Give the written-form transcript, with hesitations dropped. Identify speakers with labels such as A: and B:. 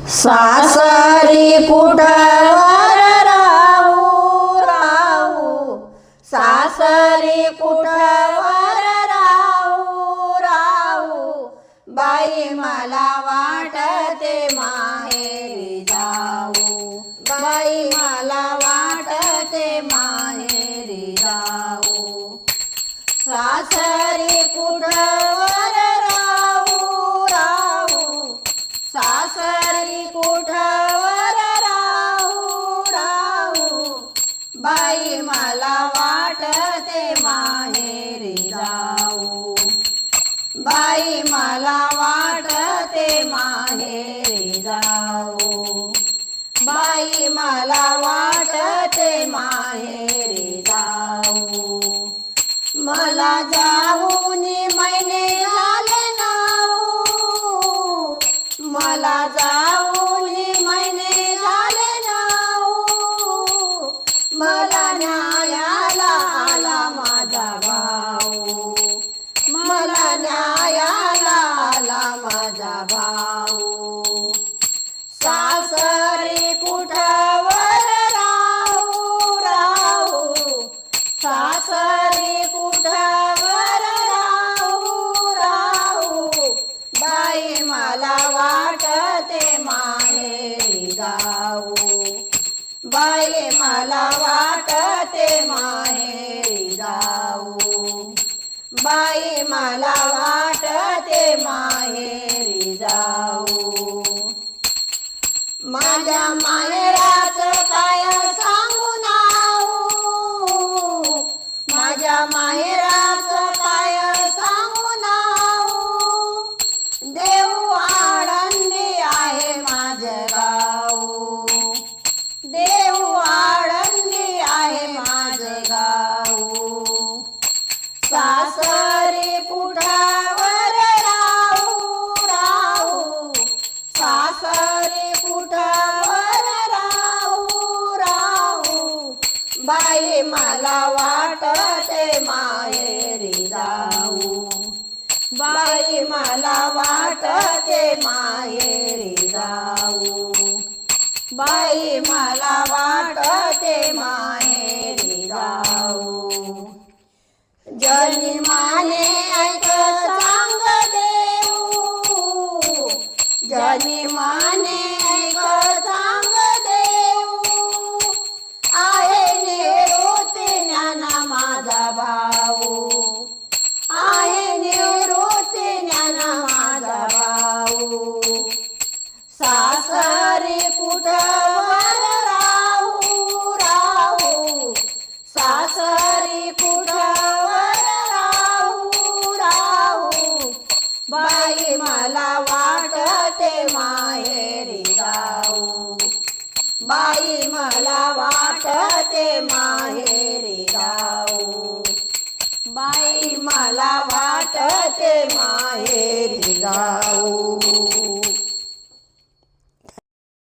A: सासरी कुठवर राहू राहू, सासरी कुठवर राहू राहू, बाई मला वाटते माहेरी जाऊ, बाई मला वाटते माहेरी जाऊ. सासरी कुठवर राहू राहू, सासरी कुठवर राहू राहू, बाई मला वाटते माहेरी जाऊ, बाई मला वाटते माहेरी जाऊ, बाई मला वाटते माहेरी जाऊ. मला जाऊन महिने झाले ना, मला जाऊन महिने झाले ना, मला न्यायाला आला माझा भाऊ, मला न्यायाला आला माझा भाऊ. सासरी कुठवर राहू राहू, सासरी कुठवर राहू राहू, बाई मला वाटते माहेरी जाऊ, बाई मला वाटते माहेरी जाऊ, बाई मला वाटते माहेरी जाऊ. माझ्या माहेराचं काय सांगू नाऊ, माझ्या माहेराचं काय सांगू नाऊ, देऊ आळंदी आहे माझं गाव, देऊ आळंदी आहे माझं गाव. सासरी कुठवर राहू राहू, सासरी कुठवर राहू राहू, बाई मला वाटते माहेरी जाऊ, बाई मला वाटते माहेरी जाऊ, बाई मला वाटते माहेरी जाऊ. जनी माने ऐक सांग देऊ, जनी माने ऐक सांग देऊ, आहे निवृत्ती ज्ञाना माझा भाऊ, आहे निवृत्ती ज्ञाना माझा भाऊ. सासरी कुठवर राहू राहू, सासरी कुठवर राहू राहू, बाई मला वाटते माहेरी जाऊ, बाई मला वाटते माहेरी जाऊ, बाई मला वाटते माहेरी जाऊ.